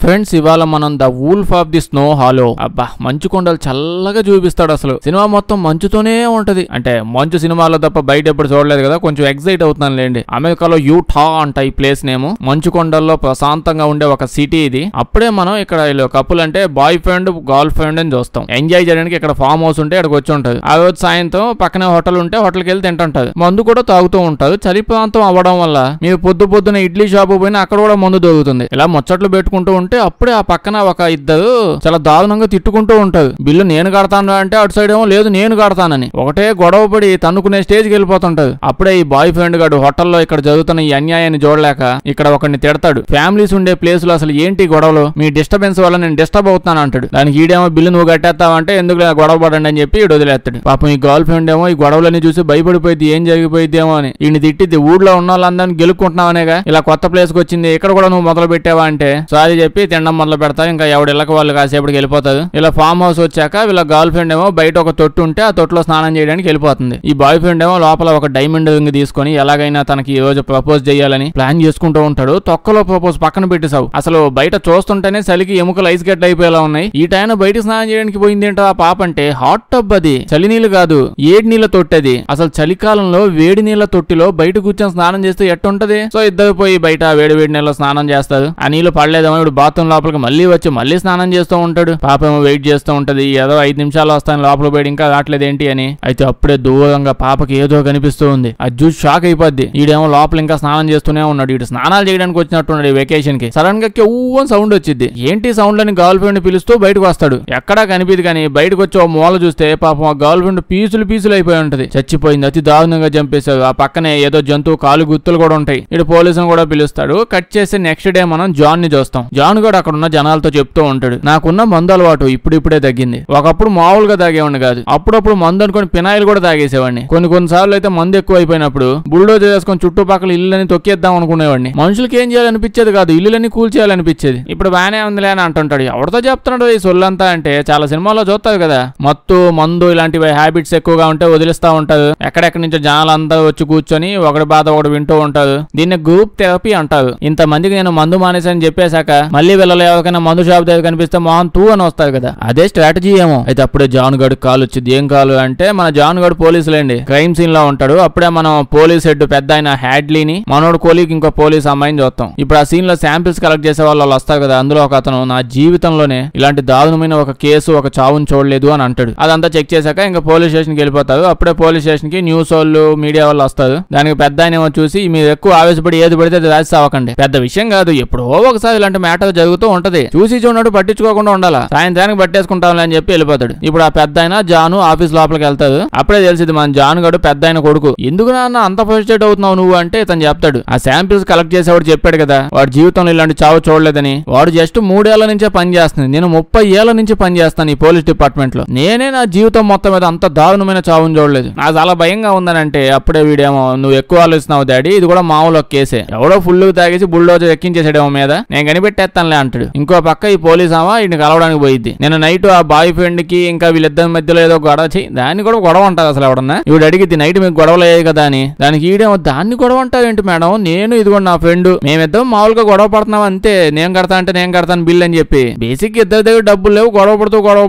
Friends, ఇవాళ మనం the wolf of the snow hollow. అబ్బా, మంచు కొండలు చల్లగా చూపిస్తాడు. అసలు సినిమా మొత్తం మంచుతోనే ఉంటది. అంటే మంచు సినిమాలో తప్ప బయట ఎప్పుడు చూడలేదు కదా, కొంచెం ఎక్సైట్ అవుతున్నాను లేండి. అమెరికాలో యూటా అంట ఈ ప్లేస్ నేమ్. మంచు కొండల్లో ప్రశాంతంగా ఉండే ఒక సిటీ ఇది. అప్పుడే మనం ఇక్కడ కపుల్ అంటే బాయ్ ఫ్రెండ్ గర్ల్ ఫ్రెండ్ అని చూస్తాం. ఎంజాయ్ చేయడానికి ఇక్కడ ఫామ్ హౌస్ ఉంటే ఇక్కడికి వచ్చి ఉంటది. ఆ రోజు సాయంత్రం పక్కనే హోటల్ ఉంటే హోటల్కి వెళ్ళి తింటుంటది. మందు కూడా తాగుతూ ఉంటారు. చలి ప్రాంతం అవ్వడం వల్ల మీరు పొద్దున ఇడ్లీ షాపు పోయినా అక్కడ కూడా మందు దొరుకుతుంది. ఇలా ముచ్చట్లు పెట్టుకుంటూ ఉంటే అప్పుడే ఆ పక్కన ఒక ఇద్దరు చాలా దారుణంగా తిట్టుకుంటూ ఉంటారు. బిల్లు నేను కడతాను అంటే అటు సైడ్ ఏమో లేదు నేను కడతానని ఒకటే గొడవ పడి తన్నుకునే స్టేజ్కి వెళ్ళిపోతుంటది. అప్పుడే ఈ బాయ్ ఫ్రెండ్ గాడు హోటల్లో ఇక్కడ జరుగుతున్న ఈ అన్యాయాన్ని చూడలేక ఇక్కడ ఒకరిని తిడతాడు. ఫ్యామిలీస్ ఉండే ప్లేస్ లో అసలు ఏంటి గొడవలు, మీ డిస్టర్బెన్స్ వల్ల నేను డిస్టర్బ్ అవుతున్నాను అంటాడు. దానికి ఈడేమో బిల్లు నువ్వు కట్టేస్తావంటే ఎందుకు గొడవ పడండి అని చెప్పి ఈడు వదిలేస్తాడు. పాపం ఈ గర్ల్ ఫ్రెండ్ ఏమో ఈ గొడవలని చూసి భయపడిపోయింది, ఏం జరిగిపోయిద్దేమో అని. ఈయన తిట్టిద్ది, ఊళ్ళో ఉన్న వాళ్ళందరినీ గెలుక్కుంటున్నావనేగా ఇలా కొత్త ప్లేస్ కి వచ్చింది, ఇక్కడ కూడా నువ్వు మొదలు పెట్టావా అంటే సారీ చెప్పి తినడం మొదలు పెడతారు. ఇంకా ఎవడిళ్ళకి వాళ్ళు కాసేపటికి వెళ్ళిపోతారు. ఇలా ఫామ్ హౌస్ వచ్చాక వీళ్ళ గర్ల్ ఫ్రెండ్ ఏమో బయట ఒక తొట్టు ఉంటే ఆ తొట్టులో స్నానం చేయడానికి వెళ్ళిపోతుంది. ఈ బాయ్ ఫ్రెండ్ ఏమో లోపల ఒక డైమండ్ రింగ్ తీసుకొని ఎలాగైనా తనకి ఈ రోజు ప్రపోజ్ చేయాలని ప్లాన్ చేసుకుంటూ ఉంటాడు. తొక్కలో ప్రపోజ్ పక్కన పెట్టేసావు. అసలు బయట చూస్తుంటేనే చలికి ఎముకలు ఐస్ గడ్డ అయిపోయేలా ఉన్నాయి. ఈ టైం బయట స్నానం చేయడానికి పోయింది ఏంటో ఆ పాప అంటే హాట్ టబ్. అది చలి నీళ్ళు కాదు, ఏడు నీళ్ళ తొట్టి అది. అసలు చలికాలంలో వేడి నీళ్ళ తొట్టిలో బయట కూర్చొని స్నానం చేస్తే ఎట్టుంటది? సో ఇద్దరు పోయి బయట వేడి నీళ్ళలో స్నానం చేస్తారు. ఆ నీళ్ళు పడలేదేమో ఇప్పుడు బాత్రూమ్ లోపలికి మళ్ళీ వచ్చి మళ్ళీ స్నానం చేస్తూ ఉంటాడు. పాప ఏమో వెయిట్ చేస్తూ ఉంటది. ఏదో 5 నిమిషాలు వస్తాను లోపల పోయి ఇంకా రావట్లేదు ఏంటి అని. అయితే అప్పుడే దూరంగా పాపకి ఏదో కనిపిస్తూ ఉంది. అది చూసి షాక్ అయిపోద్ది. ఈడేమో లోపల ఇంకా స్నానం చేస్తూనే ఉన్నాడు. ఇటు స్నానాలు చేయడానికి వచ్చినట్టున్నాడు వెకేషన్ కి. సడన్ గా ఊవని సౌండ్ వచ్చింది. ఏంటి సౌండ్ అని గర్ల్ ఫ్రెండ్ పిలుస్తూ బయటకు వస్తాడు. ఎక్కడా కనిపిది కానీ బయటకు వచ్చి ఓ మూల చూస్తే పాపం ఆ గర్ల్ ఫ్రెండ్ పీసులు అయిపోయి ఉంటది. చచ్చిపోయింది. అతి దారుణంగా చంపేశారు. ఆ పక్కనే ఏదో జంతువు కాలు గుర్తులు కూడా ఉంటాయి. ఇటు పోలీసును కూడా పిలుస్తాడు. కట్ చేసి నెక్స్ట్ డే మనం జాన్ ని చూస్తాం. జాన్ కూడా అక్కడ ఉన్న జనాలతో చెప్తూ ఉంటాడు, నాకున్న మందు అలవాటు ఇప్పుడిప్పుడే తగ్గింది. ఒకప్పుడు మామూలుగా తాగేవాడిని కాదు, అప్పుడప్పుడు మందు అనుకుని పినాయిల్ కూడా తాగేసేవాడిని. కొన్నిసార్లు అయితే మందు ఎక్కువ అయిపోయినప్పుడు బుల్డోజర్ చేసుకుని చుట్టుపక్కల ఇల్లులని తొక్కేద్దాం అనుకునేవాడిని. మనుషులకి ఏం చేయాలనిపించేది కాదు, ఇల్లులన్నీ కూల్చేయాలనిపించేది. ఇప్పుడు బానే ఉందిలే అని అంటుంటాడు. ఎవరితో చెప్తున్నాడు ఈ సొల్లంతా అంటే చాలా సినిమాల్లో చూస్తారు కదా, మత్తు మందు ఇలాంటివి హ్యాబిట్స్ ఎక్కువగా ఉంటే వదిలిస్తా ఉంటారు. ఎక్కడెక్కడి నుంచో జనాలంతా వచ్చి కూర్చొని ఒకటి బాధ ఒకటి వింటూ ఉంటారు. దీన్ని గ్రూప్ థెరపీ అంటారు. ఇంతమందికి నేను మందు మానేసని చెప్పేశాక మళ్ళీ వీళ్ళలో ఎవరికైనా మందు షాప్ దగ్గర కనిపిస్తే మోహన్ తూ అని వస్తారు కదా, అదే స్ట్రాటజీ ఏమో. అయితే అప్పుడే జాన్ గడు కాల్ వచ్చింది. ఏం కాలు అంటే మన జాన్ గడు పోలీసులేండి, క్రైమ్ సీన్ లో ఉంటాడు. అప్పుడే మనం పోలీస్ హెడ్ పెద్ద ఆయన హ్యాడ్లీని మనోడు కోలీకి ఇంకో పోలీస్ అమ్మాయిని చూస్తాం. ఇప్పుడు ఆ సీన్ లో శాంపిల్స్ కలెక్ట్ చేసే వాళ్ళు వస్తారు కదా, అందులో ఒక అతను నా జీవితంలోనే ఇలాంటి దారుణమైన ఒక కేసు ఒక చావును చూడలేదు అని అంటాడు. అదంతా చెక్ చేశాక ఇంకా పోలీస్ స్టేషన్ కి వెళ్ళిపోతారు. అప్పుడే పోలీస్ స్టేషన్ కి న్యూస్ వాళ్ళు మీడియా వాళ్ళు వస్తారు. దానికి పెద్ద ఆయన ఏమో చూసి మీరు ఎక్కువ ఆవేశపడి ఏది పడితే అది రాసి అవ్వకండి, పెద్ద విషయం కాదు, ఎప్పుడో ఒకసారి ఇలాంటి మ్యాటర్ జరుగుతూ ఉంటది, చూసి చూడట్టు పట్టించుకోకుండా ఉండాలా, సాయంత్రానికి పట్టేసుకుంటాం అని చెప్పి వెళ్ళిపోతాడు. ఇప్పుడు ఆ పెద్ద ఆయన జాను ఆఫీస్ లోపలికి వెళ్తాడు. అప్పుడే తెలిసింది మన జాన్ గడు పెద్ద ఆయన కొడుకు. ఎందుకు నాన్న అంత ఫ్రస్ట్రేట్ అవుతున్నావు నువ్వు అంటే ఇతను చెప్తాడు, ఆ శాంపిల్స్ కలెక్ట్ చేసేవాడు చెప్పాడు కదా వాడు జీవితంలో ఇలాంటి చావు చూడలేదని. వాడు జస్ట్ 3 ఏళ్ల నుంచే పని చేస్తుంది, నేను 30 ఏళ్ల నుంచి పని చేస్తాను ఈ పోలీస్ డిపార్ట్మెంట్ లో, నేనే నా జీవితం మొత్తం మీద అంత దారుణమైన చావును చూడలేదు, నాకు చాలా భయంగా ఉందని అంటే అప్పుడే వీడేమో నువ్వు ఎక్కువ ఆలోచిస్తున్నావు డాడీ, ఇది కూడా మామూలు ఒక కేసే, ఎవడో ఫుల్ తాగేసి బుల్డోజర్ ఎక్కించేసాడేమో మీద, నేను కనిపెట్టేస్తానులే అంటాడు. ఇంకో పక్క ఈ పోలీస్ ఆమె ఈయన కలవడానికి పోయింది. నేను నైట్ ఆ బాయ్ ఫ్రెండ్ కి ఇంకా వీళ్ళిద్దరి మధ్యలో ఏదో గొడవ చేయి, దాన్ని కూడా గొడవ అంటారు అసలు ఎవడన్నా. ఇవిడు అడిగిద్ది నైట్ మీకు గొడవలు అయ్యాయి కదా అని. దానికి ఈడేమో దాన్ని గొడవ అంటారు ఏంటి మేడం, నేను ఇదిగో నా ఫ్రెండ్ మేమిద్దరం మామూలుగా గొడవ పడుతున్నాం అంతే, నేను కడతా అంటే నేను కడతాను బిల్ అని చెప్పి. బేసిక్ ఇద్దరి దగ్గర డబ్బులు లేవు, గొడవ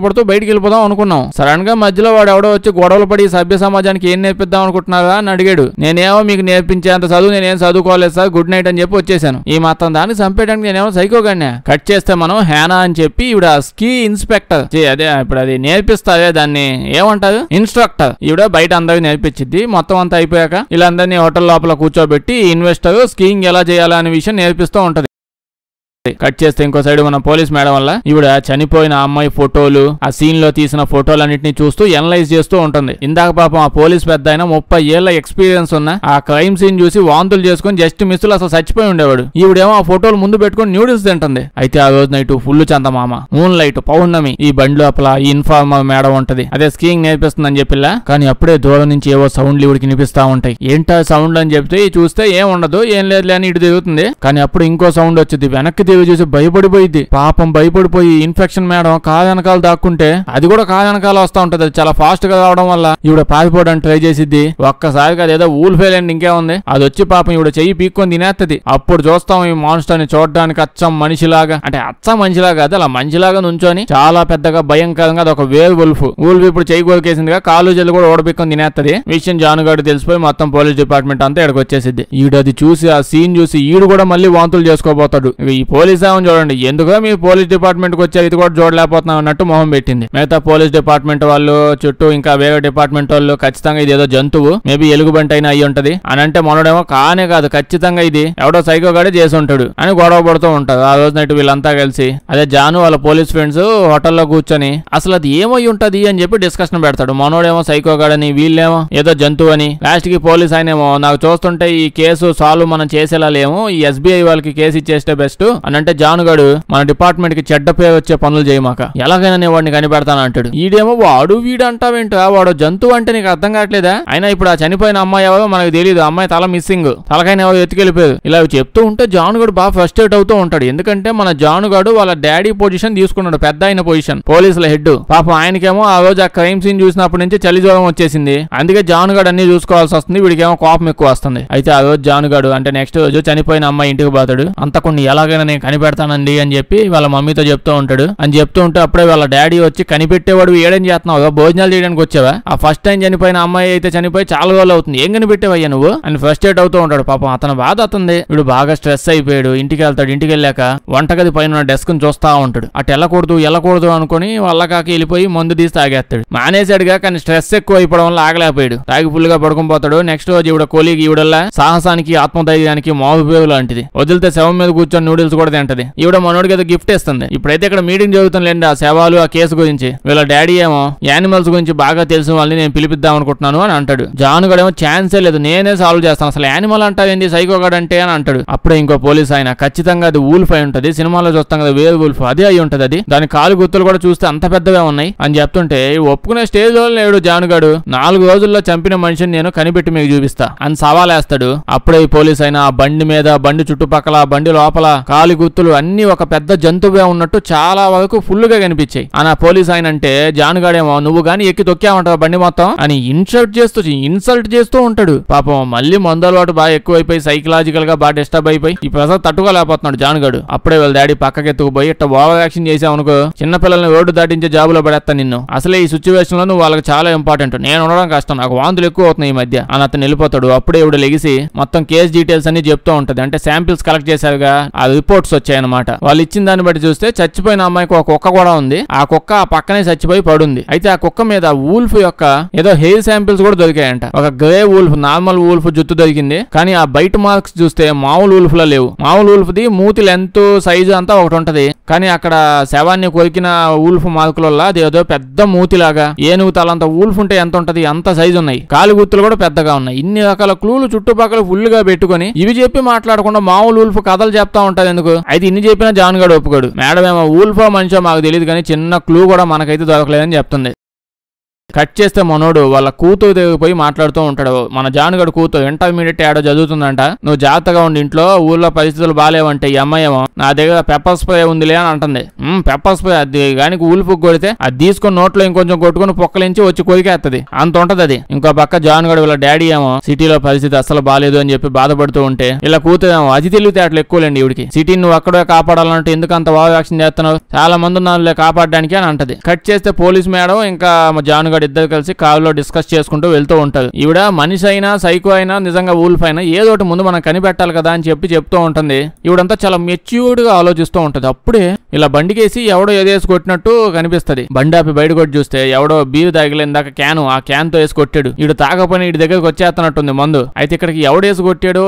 పడుతూ బయటికి వెళ్ళిపోదాం అనుకున్నాం. సడన్ గా మధ్యలో వాడు ఎవడో వచ్చి గొడవలు పడి సభ్య సమాజానికి ఏం నేర్పిద్దాం అనుకుంటున్నారా అని అడిగాడు. నేనేమో మీకు నేర్పించేంత చదువు నేనేం చదువుకోలేదు సార్, గుడ్ నైట్ అని చెప్పి వచ్చేసాను. ఈ మాత్రం దాన్ని చంపేయడానికి నేనేమో సైకోగానే. కట్ చేస్తే మనం హ్యానా అని చెప్పి ఈవిడ స్కీ ఇన్స్పెక్టర్, అదే ఇప్పుడు అది నేర్పిస్తారే దాన్ని ఏమంటారు ఇన్స్ట్రక్టర్, ఈవిడ బయట అందరికి నేర్పించింది. మొత్తం అంతా అయిపోయాక వీళ్ళందరినీ హోటల్ లోపల కూర్చోబెట్టి ఇన్వెస్టర్ స్కీయింగ్ ఎలా చేయాలా అనే విషయం నేర్పిస్తూ ఉంటది. కట్ చేస్తే ఇంకో సైడ్ మన పోలీస్ మేడం వల్ల ఈవిడ చనిపోయిన అమ్మాయి ఫోటోలు ఆ సీన్ లో తీసిన ఫోటోలన్నింటినీ చూస్తూ ఎనలైజ్ చేస్తూ ఉంటుంది. ఇందాక పాపం ఆ పోలీస్ పెద్ద ఆయన 30 ఏళ్ల ఎక్స్పీరియన్స్ ఉన్న ఆ క్రైమ్ సీన్ చూసి వాంతులు చేసుకుని జస్ట్ మిస్సులు అసలు చచ్చిపోయి ఉండేవాడు. ఈవిడేమో ఆ ఫోటోలు ముందు పెట్టుకుని న్యూడిల్స్ తింటుంది. అయితే ఆ రోజు నైట్ ఫుల్ చందమామ, మూన్ లైట్, పౌర్ణమి. ఈ బండి లోపల ఈ ఇన్ఫార్మర్ మేడం ఉంటది, అదే స్కీయింగ్ నేర్పిస్తుందని చెప్పిలా. కానీ అప్పుడే దూరం నుంచి ఏవో సౌండ్లు ఈవిడికి వినిపిస్తా ఉంటాయి. ఏంటా సౌండ్ అని చెప్తే చూస్తే ఏం ఉండదు, ఏం లేదు అని ఇటు తిరుగుతుంది. కానీ అప్పుడు ఇంకో సౌండ్ వచ్చింది, వెనక్కి శ్రీదేవి చూసి భయపడిపోయింది. పాపం భయపడిపోయి ఇన్ఫెక్షన్ మేడం కాలు వెనకాల దాక్కుంటే అది కూడా కాలు వెనకాల వస్తా ఉంటది. అది చాలా ఫాస్ట్ గా రావడం వల్ల ఈవిడ పారిపోవడానికి ట్రై చేసిద్ది. ఒక్కసారిగా అదేదో ఊల్ఫేలేండి ఇంకేముంది, అది వచ్చి పాపం ఈవిడ చెయ్యి పీక్కొని తినేస్తది. అప్పుడు చూస్తాం ఈ మాన్స్టర్ ని చూడడానికి అచ్చం మనిషిలాగా, అంటే అచ్చం మనిషిలాగా కాదు, అలా మనిషిలాగా నుంచొని చాలా పెద్దగా భయంకరంగా అది ఒక వేర్ వుల్ఫ్. వుల్ఫ్ ఇప్పుడు చెయ్యి కొరికేసిందిగా కాలు జల్లు కూడా ఓడపిక్కొని తినేస్తది. విషయం జానుగాడు తెలిసిపోయి మొత్తం పోలీస్ డిపార్ట్మెంట్ అంతా ఇక్కడికి వచ్చేసింది. ఈడు అది చూసి ఆ సీన్ చూసి ఈడు కూడా మళ్ళీ వాంతులు చేసుకోబోతాడు. ఈ పోలీస్ ఏమని చూడండి, ఎందుకో మీ పోలీస్ డిపార్ట్మెంట్ కి వచ్చారు, ఇది కూడా చూడలేకపోతున్నాం అన్నట్టు మొహం పెట్టింది. మిగతా పోలీస్ డిపార్ట్మెంట్ వాళ్ళు చుట్టూ ఇంకా వేరే డిపార్ట్మెంట్ వాళ్ళు ఖచ్చితంగా ఇది ఏదో జంతువు, మేబీ ఎలుగుబంటి అయినా అయ్యి ఉంటది అని అంటే, మనోడేమో కానే కాదు ఖచ్చితంగా ఇది ఎవడో సైకో గాడే చేసి ఉంటాడు అని గొడవ పడుతూ ఉంటారు. ఆ రోజు నైట్ వీళ్ళంతా కలిసి అదే జాను వాళ్ళ పోలీస్ ఫ్రెండ్స్ హోటల్లో కూర్చొని అసలు అది ఏమై ఉంటది అని చెప్పి డిస్కషన్ పెడతాడు. మనోడేమో సైకో గాడని, వీళ్ళేమో ఏదో జంతువు అని. లాస్ట్ కి పోలీస్ ఆయనేమో నాకు చూస్తుంటే ఈ కేసు సాల్వ్ మనం చేసేలా లేము, ఈ ఎస్బీఐ వాళ్ళకి కేసు ఇచ్చేస్తే బెస్ట్ అని అంటే, జానుగాడు మన డిపార్ట్మెంట్ కి చెడ్డ పేరు వచ్చే పనులు చేయమాక, ఎలాగైనా నేను వాడిని కనిపెడతాను అంటాడు. ఈడేమో వాడు వీడు అంటావేంటా, వాడు జంతువు అంటే నీకు అర్థం కావట్లేదా, అయినా ఇప్పుడు ఆ చనిపోయిన అమ్మాయి ఎవరో మనకు తెలియదు, అమ్మాయి తల మిస్సింగ్, తలకైనా ఎవరు ఎత్తుకెళ్ళిపోయారు. ఇలా చెప్తూ ఉంటే జానుగాడు బాగా ఫ్రస్ట్రేట్ అవుతూ ఉంటాడు. ఎందుకంటే మన జానుగాడు వాళ్ళ డాడీ పొజిషన్ తీసుకున్నాడు, పెద్ద అయిన పొజిషన్, పోలీసుల హెడ్. పాపం ఆయనకేమో ఆ రోజు ఆ క్రైమ్ సీన్ చూసినప్పటి నుంచి చలి జ్వరం వచ్చేసింది. అందుకే జానుగాడు అన్ని చూసుకోవాల్సి వస్తుంది, వీడికేమో కోపం ఎక్కువ వస్తుంది. అయితే ఆ రోజు జానుగాడు అంటే నెక్స్ట్ రోజు చనిపోయిన అమ్మాయి ఇంటికి పోతాడు. అంతకుండా ఎలాగైనా నేను కనిపెడతానండి అని చెప్పి వాళ్ళ మమ్మీతో చెప్తూ ఉంటాడు. అని చెప్తూ ఉంటే అప్పుడే వాళ్ళ డాడీ వచ్చి, కనిపెట్టేవాడు ఏడేం చేస్తున్నావు, భోజనాలు చేయడానికి వచ్చావా, ఆ ఫస్ట్ టైం చనిపోయిన అమ్మాయి అయితే చనిపోయి చాలా రోజులు అవుతుంది, ఏం కనిపెట్టేవయ్యా నువ్వు అని ఫ్రస్ట్రేట్ అవుతూ ఉంటాడు. పాపం అతను బాధ అతుంది. వీడు బాగా స్ట్రెస్ అయిపోయాడు. ఇంటికి వెళ్తాడు. ఇంటికి వెళ్ళాక వంటగది పైన డెస్క్ ని చూస్తా ఉంటాడు. అటు వెళ్ళకూడదు అనుకుని వల్లకాకి వెళ్ళిపోయి మందు తీసి తాగేస్తాడు. మానేసాడుగా, కానీ స్ట్రెస్ ఎక్కువ అయిపోవడం వల్ల ఆగలేకపోయాడు. తాగి ఫుల్ గా పడుకుని పోతాడు. నెక్స్ట్ రోజు ఈవిడ కోలీకి ఈవిడల్లా సాహసానికి ఆత్మధైర్యానికి మోహపేరు లాంటిది. వదిలితే శవం మీద కూర్చొని నూడిల్స్ కూడా తింటది. ఈవిడ మనోడికి ఏదో గిఫ్ట్ ఇస్తుంది. ఇప్పుడైతే ఇక్కడ మీటింగ్ జరుగుతుందిలేండి ఆ శవాలు ఆ కేసు గురించి. వీళ్ళ డాడీ ఏమో యానిమల్స్ గురించి బాగా తెలిసిన వాళ్ళని నేను పిలిపిద్దాం అనుకుంటున్నాను అని అంటాడు. జానుగడేమో ఛాన్సే లేదు, నేనే సాల్వ్ చేస్తాను, అసలు యానిమల్ అంటావేంది సైకోగాడు అంటే అని అంటాడు. అప్పుడే ఇంకో పోలీస్ ఆయన, ఖచ్చితంగా అది వూల్ఫ్ అయి ఉంటది, సినిమాలో చూస్తాం కదా వేర్ వూల్ఫ్, అదే అయి ఉంటది, అది దాని కాలు గుర్తులు కూడా చూస్తే అంత పెద్దగా ఉన్నాయి అని చెప్తుంటే ఒప్పుకునే స్టేజ్ లో లేడు జానుగాడు. 4 రోజుల్లో చంపిన మనిషిని నేను కనిపెట్టి మీకు చూపిస్తా అని సవాలేస్తాడు. అప్పుడే ఈ పోలీస్ అయినా ఆ బండి మీద, బండి చుట్టుపక్కల, బండి లోపల కాలి గుర్తులు అన్ని ఒక పెద్ద జంతువుగా ఉన్నట్టు చాలా వరకు ఫుల్ గా కనిపించాయి. అని ఆ పోలీస్ ఆయన అంటే, జానుగాడేమో నువ్వు గాని ఎక్కి తొక్కామంటావు బండి మొత్తం అని ఇన్సల్ట్ చేస్తూ ఉంటాడు. పాపం మళ్ళీ మందు అలవాటు బాగా ఎక్కువైపోయి సైకలాజికల్ గా బాగా డిస్టర్బ్ అయిపోయి ఈ ప్రెజర్ తట్టుకోలేకపోతున్నాడు జానుగాడు. అప్పుడే వాళ్ళ డాడీ పక్కకి ఎత్తుకుపోయి ఇట్లా ఓవర్ యాక్షన్ చేసావనుకో చిన్నపిల్లల్ని రోడ్డు దాటించే జాబులో పడేస్తా నిన్ను, అసలే ఈ సిచ్యువేషన్ లో నువ్వు వాళ్ళకి చాలా ఇంపార్టెంట్, నేను ఉండడం కష్టం, నాకు వాంతులు ఎక్కువ అవుతున్నాయి ఈ మధ్య అని అతను వెళ్ళిపోతాడు. అప్పుడే ఇవిడ లెగిసి మొత్తం కేసు డీటెయిల్స్ అన్ని చెప్తూ ఉంటది. అంటే శాంపిల్స్ కలెక్ట్ చేశారుగా, ఆ రిపోర్ట్స్ వచ్చాయన్నమాట. వాళ్ళు ఇచ్చిన దాన్ని బట్టి చూస్తే చచ్చిపోయిన అమ్మాయికి ఒక కుక్క కూడా ఉంది. ఆ కుక్క ఆ పక్కనే చచ్చిపోయి పడుంది. అయితే ఆ కుక్క మీద వూల్ఫ్ యొక్క ఏదో హెయిర్ శాంపిల్స్ కూడా దొరికాయంట. ఒక గ్రే వూల్ఫ్, నార్మల్ వూల్ఫ్ జుట్టు దొరికింది, కానీ ఆ బయట మార్క్స్ చూస్తే మామూలు వూల్ఫ్ లో లేవు. మామూలు వూల్ఫ్ ది మూతి లెంత్ సైజు అంతా ఒకటి ఉంటది, కానీ అక్కడ శవాన్ని కొరికిన వూల్ఫ్ మార్కులలో అది ఏదో పెద్ద మూతిలాగా ఏనుగు తలంత వూల్ఫ్ ఉంటే ఎంత ఉంటది అంత సైజు ఉన్నాయి. కాలి గుర్తులు కూడా పెద్దగా ఉన్నాయి. ఇన్ని రకాల క్లూలు చుట్టుపక్కల ఫుల్ గా పెట్టుకుని ఇవి చెప్పి మాట్లాడకుండా మామూలు వూల్ఫ్ కథలు చెప్తా ఉంటది ఎందుకు? అయితే ఇన్ని చెప్పినా జానుగాడు ఒప్పుకోడు. మేడం ఏమో వూల్ఫో మనిషో మాకు తెలియదు, కానీ చిన్న క్లూ కూడా మనకైతే దొరకలేదని చెప్తుంది. కట్ చేస్తే మనోడు వాళ్ళ కూతురు దగ్గరికి పోయి మాట్లాడుతూ ఉంటాడు. మన జానుగడు కూతురు ఇంటర్మీడియట్ ఏడో చదువుతుందంట. నువ్వు జాగ్రత్తగా ఉండి ఇంట్లో, ఊర్లో పరిస్థితులు బాగాలేవంటే ఈ అమ్మాయి ఏమో నా దగ్గర పెప్పర్ స్ప్రే ఉందిలే అని అంటుంది. పెప్పర్ స్ప్రే అది కానీ ఊల్పు కొడితే అది తీసుకుని నోట్లో ఇంకొంచెం కొట్టుకుని పొక్కలించి వచ్చి కొరికేస్తుంది, అంత ఉంటది అది. ఇంకో పక్క జానుగడు వాళ్ళ డాడీ ఏమో సిటీలో పరిస్థితి అసలు బాగాలేదు అని చెప్పి బాధపడుతూ ఉంటే ఇలా కూతురు ఏమో అది తెలివితేటలు ఎక్కువలేండి ఇవిడికి, సిటీని నువ్వు అక్కడే కాపాడాలంటే ఎందుకు అంత ఓవర్ యాక్షన్ చేస్తున్నావు, చాలా మంది ఉన్నారు కాపాడడానికి అని అంటది. కట్ చేస్తే పోలీస్ మేడం ఇంకా జానుగడు ఇద్దరు కలిసి కారులో డిస్కస్ చేసుకుంటూ వెళ్తూ ఉంటారు. ఈవిడ మనిషి అయినా సైకో అయినా నిజంగా వూల్ఫ్ అయినా ఏదో ఒకటి ముందు మనం కనిపెట్టాలి కదా అని చెప్పి చెప్తూ ఉంటుంది. ఈవిడంతా చాలా మెచ్యూర్డ్ గా ఆలోచిస్తూ ఉంటది. అప్పుడే ఇలా బండికేసి ఎవడో ఏదేసి కొట్టినట్టు కనిపిస్తది. బండి ఆపి బయట కొట్టి చూస్తే ఎవడో బీరు తాగిలేందాక ఆ క్యాన్ తో వేసి కొట్టాడు. ఈడు తాగపోయిన వీడి దగ్గరకు వచ్చేస్తున్నట్టుంది మందు. అయితే ఇక్కడికి ఎవడేసి కొట్టాడో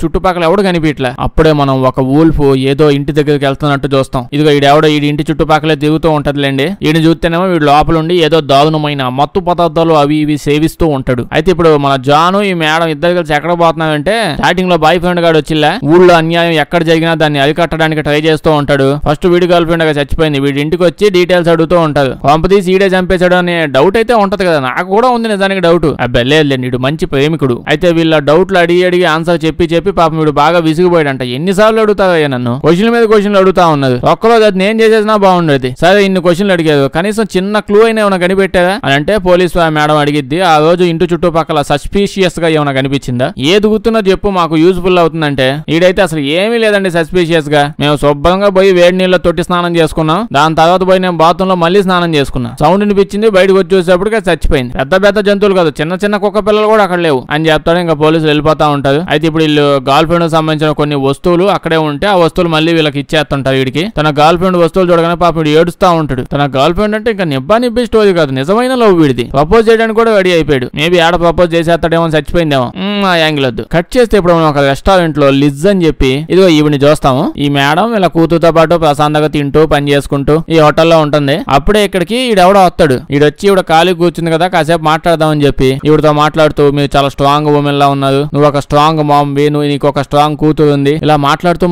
చుట్టుపక్కల ఎవడు కనిపించలే. అప్పుడే మనం ఒక వూల్ఫ్ ఏదో ఇంటి దగ్గరికి వెళ్తున్నట్టు చూస్తాం. ఇదిగో ఈడెవడో ఈ ఇంటి చుట్టుపక్కలే తిరుగుతూ ఉంటదిలేండి. ఈయన చూస్తేనేమో వీడు లోపల ఉండి ఏదో దారుణమైన మత్తు పదార్థాలు అవి ఇవి సేవిస్తూ ఉంటాడు. అయితే ఇప్పుడు మన జాను ఈ మేడం ఇద్దరు కలిసి ఎక్కడ పోతున్నామంటే స్టార్టింగ్ లో బాయ్ ఫ్రెండ్ గాడు వచ్చిల్లా ఊళ్ళో అన్యాయం ఎక్కడ జరిగినా దాన్ని అరికట్టడానికి ట్రై చేస్తూ ఉంటాడు. ఫస్ట్ వీడి గర్ల్ ఫ్రెండ్ గా చచ్చిపోయింది. వీడి ఇంటికి వచ్చి డీటెయిల్స్ అడుగుతూ ఉంటాడు. పంపతీసి ఈడే చంపేశాడు అనే డౌట్ అయితే ఉంటది కదా, నాకు కూడా ఉంది నిజానికి డౌట్. అబ్బలేదులేండి, వీడు మంచి ప్రేమికుడు. అయితే వీళ్ళ డౌట్లు అడిగి ఆన్సర్ చెప్పి పాపం వీడు బాగా విసిగిపోయాడంట. ఎన్నిసార్లు అడుగుతావయ్యా నన్ను, క్వశ్చన్ మీద క్వశ్చన్లు అడుగుతా ఉన్నది. ఒక్కరోజు అది నేను చేసేసినా బాగుండేది. సరే ఇన్ని క్వశ్చన్లు అడిగేది, కనీసం చిన్న క్లూ అయినా ఏమైనా కనిపెట్టారా అని అంటే పోలీస్ మేడం అడిగిద్ది. ఆ రోజు ఇంటి చుట్టుపక్కల సస్పీషియస్ గా ఏమైనా కనిపించిందా, ఏది గుర్తున్నా చెప్పు మాకు యూజ్ఫుల్ అవుతుందంటే ఈడైతే అసలు ఏమీ లేదండి సస్పీషియస్ గా. మేము శుభ్రంగా పోయి వేడి నీళ్ళ తొట్టి స్నానం చేసుకున్నాం. దాని తర్వాత పోయి నేను బాత్రూమ్ లో మళ్ళీ స్నానం చేసుకున్నా. సౌండ్ వినిపించింది, బయటకు వచ్చి చూసేప్పటికే చచ్చిపోయింది. పెద్ద జంతువులు కాదు, చిన్న కుక్క పిల్లలు కూడా అక్కడ లేవు అని చెప్తాడు. ఇంకా పోలీసులు వెళ్ళిపోతా ఉంటారు. అయితే ఇప్పుడు వీళ్ళు గర్ల్ ఫ్రెండ్ సంబంధించిన కొన్ని వస్తువులు అక్కడే ఉంటే ఆ వస్తువులు మళ్ళీ వీళ్ళకి ఇచ్చేస్తుంటారు. వీడికి తన గర్ల్ ఫ్రెండ్ వస్తువులు చూడగానే పాపం వీడు ఏడుస్తా ఉంటాడు. తన గర్ల్ ఫ్రెండ్ అంటే ఇంకా నిబ్బి స్టోరీ కాదు, నిజమైన లవ్ వీడిది. ప్రపోజ్ చేయడానికి కూడా రెడీ అయిపోయాడు. మేబీ ఆడ ప్రపోజ్ చేసేస్తాడేమో, చచ్చిపోయిందేమో. ఆ యాంగిల్ వద్దు. కట్ చేస్తే ఇప్పుడు మనం ఒక రెస్టారెంట్ లో లిజ్ అని చెప్పి ఇదిగో ఈవిని చూస్తాము. ఈ మేడం ఇలా కూతురుతో పాటు ప్రశాంతంగా తింటూ పని చేసుకుంటూ ఈ హోటల్లో ఉంటుంది. అప్పుడే ఇక్కడికి ఈడెవడో వస్తాడు. ఈడొచ్చి ఈవిడ ఖాళీ కూర్చుంది కదా, కాసేపు మాట్లాడదామని చెప్పి ఈవిడతో మాట్లాడుతూ మీరు చాలా స్ట్రాంగ్ ఉమెన్ లా ఉన్నారు, నువ్వు ఒక స్ట్రాంగ్ మామ్ వి, నువ్వు నీకు ఒక స్ట్రాంగ్ కూతురు ఉంది, ఇలా మాట్లాడుతూ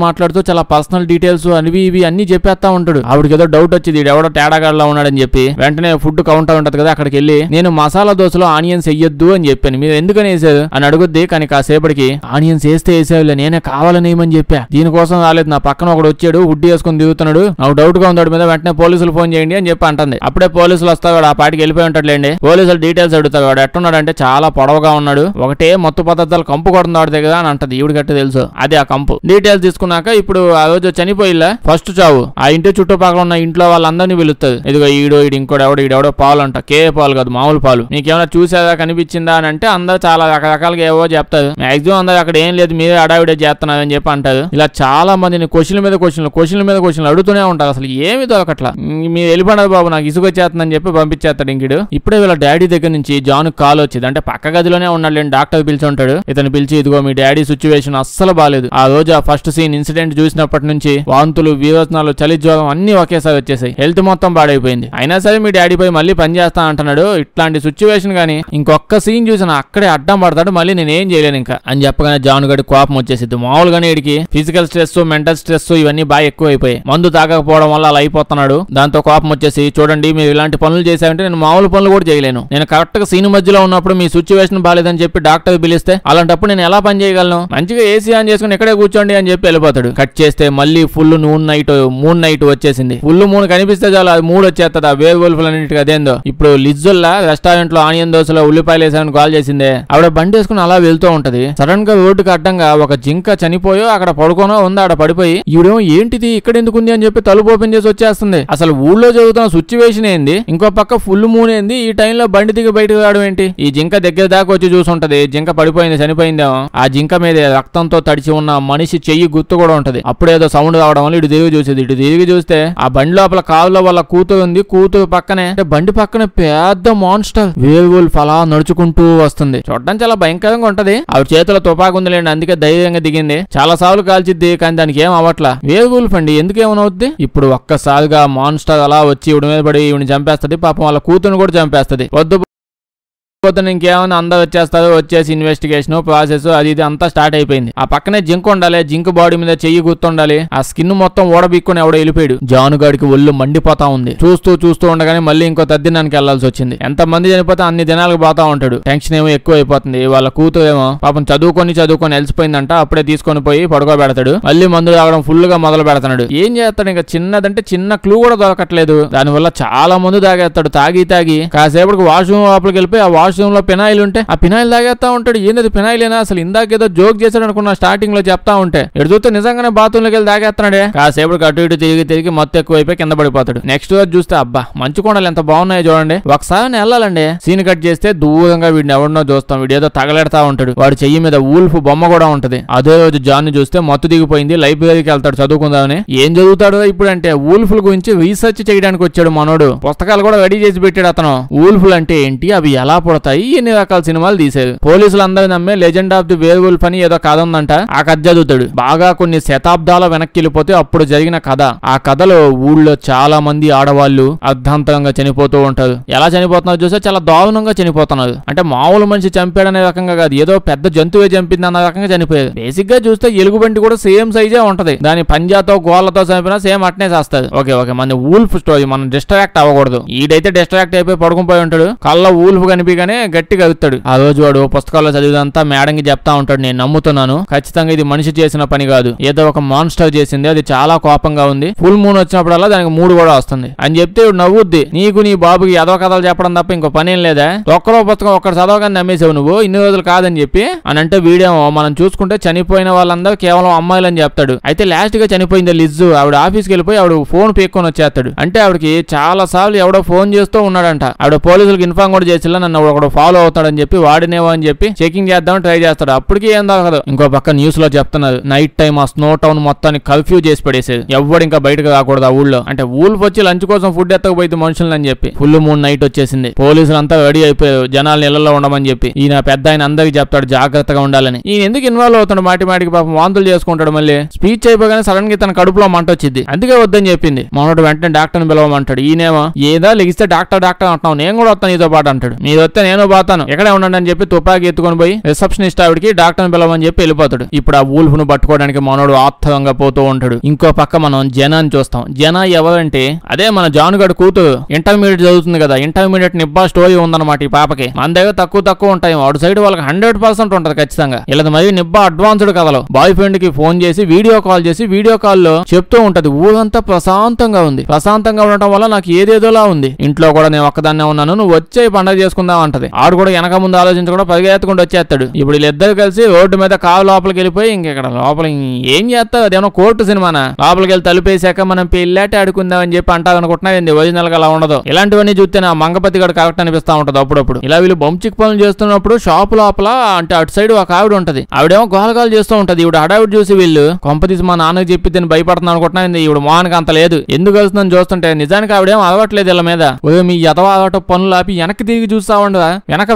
చాలా పర్సనల్ డీటెయిల్స్ అనివి ఇవి అన్ని చెప్పేస్తా ఉంటాడు. ఆవిడకి ఏదో డౌట్ వచ్చింది, ఈడెవడో తేడాగాడ్లా ఉన్నాడని చెప్పి వెంటనే ఫుడ్ కౌంటర్ ఉంటది కదా, అక్కడికి వెళ్ళి నేను మసాలా దోశలో ఆనియన్స్ వేయొద్దు అని చెప్పాను, మీరు ఎందుకని వేసారు అని అడుగుద్ది. కానీ కాసేపటికి ఆనియన్స్ వేసేవిలే, నేనే కావాలని ఏమని చెప్పా, దీనికోసం రాలేదు, నా పక్కన ఒకడు వచ్చాడు హుడ్డీ వేసుకుని దిగుతున్నాడు, నాకు డౌట్ గా ఉంది మీద, వెంటనే పోలీసులు ఫోన్ చేయండి అని చెప్పి అంటుంది. అప్పుడే పోలీసులు వస్తాడు, ఆ పాటికి వెళ్ళిపోయి ఉంటాడులేండి. పోలీసులు డీటెయిల్స్ అడుగుతాడు. వాడు ఎట్టున్నాడు అంటే చాలా పొడవుగా ఉన్నాడు, ఒకటే మత్తు పదార్థాలు కంపు కొడుతుంది వాడి దగ్గర అని అంటది. ఈవిడ గట్టి తెలుసు అదే ఆ కంపు. డీటెయిల్స్ తీసుకున్నాక ఇప్పుడు ఆ రోజు చనిపోయిలా ఫస్ట్ చావు ఆ ఇంటి చుట్టుపక్కల ఉన్న ఇంట్లో వాళ్ళందరినీ పిలుస్తుంది. ఇదిగో ఈడు ఇంకోటి ఈడెవడో పాలు అంట, కే పాలు కాదు మామూలు పాలు, నీకేమైనా చూసేదా కనిపించిందా అని అంటే అందరూ చాలా రకరకాలుగా ఏవో చెప్తారు. మాక్సిమం అందరూ అక్కడ ఏం లేదు, మీరే అడావిడే చేస్తున్నారు అని చెప్పి అంటారు. ఇలా చాలా మందిని క్వశ్చన్ల మీద క్వశ్చన్లు అడుగుతూనే ఉంటారు. అసలు ఏమి దొరకట్లా. మీరు వెళ్ళిపోయినారు బాబు, నాకు ఇసుకొచ్చేస్తుందని చెప్పి పంపించేస్తాడు ఇంకిడు. ఇప్పుడే వీళ్ళ డాడీ దగ్గర నుంచి జాన్ కాల్ వచ్చింది. అంటే పక్క గదిలోనే ఉన్నాడు, డాక్టర్ పిలిచి ఉంటాడు. ఇతను పిలిచి ఇదిగో మీ డాడీ సిచ్యువేషన్ అస్సలు బాలేదు. ఆ రోజు ఆ ఫస్ట్ సీన్ ఇన్సిడెంట్ చూసినప్పటి నుంచి వాంతులు, విరోచనాలు, చలి జ్వరం అన్ని ఒకేసారి వచ్చేసాయి. హెల్త్ మొత్తం పాడైపోయింది. అయినా సరే మీ డాడీ పై మళ్ళీ పని చేస్తా అంటున్నాడు. ఇట్లాంటి సిచ్యువేషన్ గానీ ఇంకొక సీన్ చూసిన అక్కడే అడ్డం పడతాడు, మళ్ళీ నేనేం చేయలేను ఇంకా అని చెప్పగానే జాన్ గడి కోపం వచ్చేసింది. మామూలుగానే వీడికి ఫిజికల్ స్ట్రెస్, మెంటల్ స్ట్రెస్ ఇవన్నీ బాగా ఎక్కువ అయిపోయాయి. మందు తాగకపోవడం వల్ల అలా అయిపోతున్నాడు. దాంతో కోపం వచ్చేసి చూడండి మీరు ఇలాంటి పనులు చేశారంటే నేను మామూలు పనులు కూడా చేయలేను. నేను కరెక్ట్ గా సీన్ మధ్యలో ఉన్నప్పుడు మీ సిచ్యువేషన్ బాలేదని చెప్పి డాక్టర్ పిలిస్తే అలాంటప్పుడు నేను ఎలా పని చేయగలను, మంచిగా ఏసీ ఆన్ చేసుకుని ఎక్కడే కూర్చోండి అని చెప్పి వెళ్ళిపోతాడు. కట్ చేస్తే మళ్ళీ ఫుల్ మూన్ నైట్ వచ్చేసింది. ఫుల్ మూన్ కనిపిస్తే చాలు అది మూడు వచ్చేస్తుంది. ఆ వేవ్ వోల్ఫ్ అన్నిటికీ అదేందో. ఇప్పుడు లిజ్జుల్లా రెస్టారెంట్ లో ఆనియన్ దోశలో ఉల్లిపాయలు వేసామని కాల్ చేసిందే, ఆవిడ బండి వేసుకుని అలా వెళ్తూ ఉంటది. సడన్ గా రోడ్డుకి అడ్డంగా ఒక జింక చనిపోయో అక్కడ పడుకోనో ఉంది, ఆడ పడిపోయి ఈవిడేమో ఏంటిది ఇక్కడ ఎందుకుంది అని చెప్పి తలుపు ఓపెన్ చేసి వచ్చేస్తుంది. అసలు ఊళ్ళో జరుగుతున్న సిచ్యువేషన్ ఏంది, ఇంకో పక్క ఫుల్ మూన్ ఏంది, ఈ టైంలో బండి దిగి బయటకు రావడం ఏంటి. ఈ జింక దగ్గర దాకా వచ్చి చూసుంటది. జింక పడిపోయింది, చనిపోయిందేమో. ఆ జింక మీద రక్తంతో తడిచి ఉన్న మనిషి చెయ్యి గుర్తు కూడా ఉంటది. అప్పుడేదో సౌండ్ రావడం వల్ల ఇటు తిరిగి చూసేది. ఇటు తిరిగి చూస్తే ఆ బండి లోపల కారులో వాళ్ళ కూతురు ఉంది. కూతురు పక్కనే అంటే బండి పక్కనే పెద్ద మాన్స్టర్ వేర్ వోల్ఫ్ అలా నడుచుకుంటూ వస్తుంది. చూడడం చాలా భయంకరంగా ఉంటది. ఆవిడ చేతిలో తుపాకు ఉందిలేండి, అందుకే ధైర్యంగా దిగింది. చాలా సార్లు కాల్చిద్ది కానీ దానికి ఏం అవ్వట్లా. వేర్ వోల్ఫ్ అండి, ఎందుకేమవుద్ది. ఇప్పుడు ఒక్కసారిగా మాన్స్టర్ అలా వచ్చి ఈవిడ మీద పడి ఈవిని చంపేస్తది. పాపం వాళ్ళ కూతురుని కూడా చంపేస్తది. పొద్దున ఇంకేమైనా అందరూ వచ్చేస్తారు. వచ్చేసి ఇన్వెస్టిగేషన్ ప్రాసెస్ అది ఇది అంతా స్టార్ట్ అయిపోయింది. ఆ పక్కనే జింక్ ఉండాలి, జింక్ బాడీ మీద చెయ్యి గుర్తుండాలి. ఆ స్కిన్ మొత్తం ఓడబిక్కుని ఎవడో వెళ్ళిపోయాడు. జానుగాడికి ఒళ్ళు మండిపోతా ఉంది. చూస్తూ ఉండగానే మళ్ళీ ఇంకో తద్దినానికి వెళ్లాల్సి వచ్చింది. ఎంత మంది చనిపోతే అన్ని దినాలకు పోతా ఉంటాడు. టెన్షన్ ఏమో ఎక్కువ అయిపోతుంది. వాళ్ళ కూతురు ఏమో పాపం చదువుకొని అలసిపోయిందంట. అప్పుడే తీసుకొని పోయి పడుకోబెడతాడు. మళ్ళీ మందు తాగడం ఫుల్ గా మొదలు పెడతాడు. ఏం చేస్తాడు, ఇంకా చిన్నదంటే చిన్న క్లూ కూడా దొరకట్లేదు. దానివల్ల చాలా మందు తాగేస్తాడు. తాగి కాసేపటికి వాష్రూమ్ లోపలికి వెళ్ళిపోయి ఆ వాష్రూమ్ లో పినాయిల్ ఉంటే ఆ పినాయిల్ తాగేస్తా ఉంటాడు. ఏంది పినాయిలేనా, అసలు ఇందాకేదో జోక్ చేశాడు అనుకున్నా స్టార్టింగ్ లో చెప్తా ఉంటే. ఎటు చూస్తే నిజంగానే బాత్రూమ్ లోకి వెళ్ళి తాగేస్తున్నాడే. కాసేపటికి అటు ఇటు తిరిగి మొత్తం ఎక్కువైపోయి కింద పడిపోతాడు. నెక్స్ట్ రోజు చూస్తే అబ్బా మంచు కొండలు ఎంత బాగున్నాయో చూడండి. ఒకసారి వెళ్ళాలండి. సీన్ కట్ చేస్తే దూరంగా వీడిని ఎవరినో చూస్తాం. వీడు ఏదో తగలెడతా ఉంటాడు. వాడి చెయ్యి మీద వూల్ఫ్ బొమ్మ కూడా ఉంటది. అదే రోజు జాన్ ని చూస్తే మత్తు దిగిపోయింది. లైబ్రరీకి వెళ్తాడు చదువుకుందామని. ఏం చదువుతాడో ఇప్పుడు అంటే వూల్ఫ్ల గురించి రీసెర్చ్ చేయడానికి వచ్చాడు మనోడు. పుస్తకాలు కూడా రెడీ చేసి పెట్టాడు అతను. వూల్ఫ్లు అంటే ఏంటి, అవి ఎలా పుడతాయి, తర్వాత ఎన్ని రకాల సినిమాలు తీశారు. పోలీసులు అందరూ నమ్మే legend of the where wolf అని ఏదో కథ ఉందంట. ఆ కథ చదువుతాడు. బాగా కొన్ని శతాబ్దాల వెనక్కి వెళ్ళిపోతే అప్పుడు జరిగిన కథ. ఆ కథలో ఊళ్ళో చాలా మంది ఆడవాళ్లు అర్ధాంతరంగా చనిపోతూ ఉంటారు. ఎలా చనిపోతున్నారు చూస్తే చాలా దారుణంగా చనిపోతున్నారు. అంటే మామూలు మనిషి చంపాడనే రకంగా కాదు, ఏదో పెద్ద జంతువే చంపింది అన్న రకంగా చనిపోయారు. బేసిక్ గా చూస్తే ఎలుగుబంటి కూడా సేమ్ సైజే ఉంటది. దాని పంజాతో గోళ్లతో చంపినా సేమ్ అట్నే చేస్తారు. ఓకే ఓకే, మన వూల్ఫ్ స్టోరీ, మనం డిస్ట్రాక్ట్ అవ్వకూడదు. ఈడైతే డిస్ట్రాక్ట్ అయిపోయి పడుకుపోయి ఉంటాడు. కళ్ళ వూల్ఫ్ కనిపిగానే గట్టిగా అగుతాడు. ఆ రోజు వాడు పుస్తకాల్లో చదివిదంతా మేడంకి చెప్తా ఉంటాడు. నేను నమ్ముతున్నాను, ఖచ్చితంగా ఇది మనిషి చేసిన పని కాదు, ఏదో ఒక మాన్స్టర్ చేసింది. అది చాలా కోపంగా ఉంది. ఫుల్ మూన్ వచ్చినప్పుడల్లా దానికి మూడు కూడా వస్తుంది అని చెప్తే నవ్వుద్ది. నీకు నీ బాబుకి ఏదో కథలు చెప్పడం తప్ప ఇంకో పనేం లేదా? ఒక్కరో పుస్తకం ఒక్కటి చదవగానే నమ్మేసావు నువ్వు, ఇన్ని రోజులు కాదని చెప్పి అని అంటే వీడియో మనం చూసుకుంటే చనిపోయిన వాళ్ళందరూ కేవలం అమ్మాయిలు అని చెప్తాడు. అయితే లాస్ట్ గా చనిపోయింది లిజ్జు. ఆవిడ ఆఫీస్కి వెళ్ళిపోయి ఆవిడ ఫోన్ పీక్కొని వచ్చేస్తాడు. అంటే ఆవిడకి చాలా సార్లు ఎవడో ఫోన్ చేస్తూ ఉన్నాడంట. ఆవిడ పోలీసులకు ఇన్ఫార్మ్ కూడా చేసిలా, నన్ను ఒకడు ఫాలో అవుతాడని చెప్పి వాడినేవో అని చెప్పి చెకింగ్ చేద్దామని ట్రై చేస్తాడు. అప్పటికి ఏం దొరకదు. ఇంకో పక్క న్యూస్ లో చెప్తున్నారు, నైట్ టైం ఆ స్నో టౌన్ మొత్తాన్ని కర్ఫ్యూ చేసి పడేసేది. ఎవడు ఇంకా బయటకు రాకూడదు ఆ ఊళ్ళో. అంటే ఊళ్ళకి వచ్చి లంచ్ కోసం ఫుడ్ ఎత్తకపోయింది మనుషులని అని చెప్పి. ఫుల్ మూన్ నైట్ వచ్చేసింది. పోలీసులు అంతా రెడీ అయిపోయారు జనాలు ఇళ్లలో ఉండమని చెప్పి. ఈయన పెద్ద ఆయన అందరికి చెప్తాడు జాగ్రత్తగా ఉండాలని. ఈయన ఎందుకు ఇన్వాల్వ్ అవుతాడు? మాటి మాటికి పాపం వాంతులు చేసుకుంటాడు. మళ్ళీ స్పీచ్ అయిపోగానే సడన్ గా తన కడుపులో మంట వచ్చింది. అందుకే వద్దని చెప్పింది. మనోడు వెంటనే డాక్టర్ని పిలవమంటాడు. ఈయనేమో ఏదా లెగిస్తే డాక్టర్ డాక్టర్ అంటున్నావు, నేను కూడా వస్తాను నీతో పాటు అంటాడు. మీరు వస్తే నేను పోతాను, ఎక్కడే ఉండండి అని చెప్పి తుపాకి ఎత్తుకొని పోయి రిసెప్షనిస్ట్ ఆవిడికి డాక్టర్ని పిలవమని చెప్పి వెళ్ళిపోతాడు. ఇప్పుడు ఆ వూల్ఫ్ ను పట్టుకోవడానికి మనోడు ఆత్తంగా పోతూ ఉంటాడు. ఇంకో పక్క మనం జనాన్ని చూస్తాం. జన ఎవరంటే అదే మన జానుగడ్ కూతురు. ఇంటర్మీడియట్ చదువుతుంది కదా, ఇంటర్మీడియట్ నిబ్బా స్టోరీ ఉందన్నమాట ఈ పాపకి. మన దగ్గర తక్కువ ఉంటాయి, అటు సైడ్ వాళ్ళకి 100% ఉంటది ఖచ్చితంగా. ఇలా మరి నిబ్బా అడ్వాన్స్డ్ కథలో బాయ్ ఫ్రెండ్ కి ఫోన్ చేసి వీడియో కాల్లో చెప్తూ ఉంటది ఊరంతా ప్రశాంతంగా ఉంది. ప్రశాంతంగా ఉండటం వల్ల నాకు ఏదేదోలా ఉంది. ఇంట్లో కూడా నేను ఒక్కదాన్నే ఉన్నాను, నువ్వు వచ్చే పండుగ చేసుకుందాం అంటది. ఆడు కూడా వెనక ముందు ఆలోచించకుండా పరిగెత్తుకుంటూ వచ్చేస్తాడు. ఇప్పుడు వీళ్ళిద్దరు కలిసి రోడ్డు మీద కావు లోపలికి వెళ్ళిపోయి ఇంకెక్కడ లోపల ఏం చేస్తారు? అదేమో కోర్టు సినిమానా? లోపలికి వెళ్ళి తలుపేశాక మనం పెళ్ళాట ఆడుకుందాం అని చెప్పి అంటారు అనుకుంటున్నా. ఒరిజినల్ గా అలా ఉండదు. ఇలాంటివన్నీ చూస్తే నా మంగపతి గడు కరెక్ట్ అనిపిస్తా ఉంటది అప్పుడప్పుడు. ఇలా వీళ్ళు బంచిక్ పనులు చేస్తున్నప్పుడు షాపు లోపల అంటే అటు సైడ్ ఒక ఆవిడ ఉంటది. ఆవిడేమో గోలగాలు చేస్తూ ఉంటది. ఇవిడ హడావిడి చూసి వీళ్ళు కొంపతీసి మా నాన్నకి చెప్పి దీన్ని భయపడుతున్నాను అనుకుంటున్నా. ఇవిడ మోహన్కి అంత లేదు. ఎందుకు కలుస్తుందని చూస్తుంటే నిజానికి ఆవిడేమో అలవట్లేదు ఇలా మీద. మీ ఎదవ అలవాటు పనులు ఆపి వెనక్కి తిరిగి చూస్తా ఉండదా,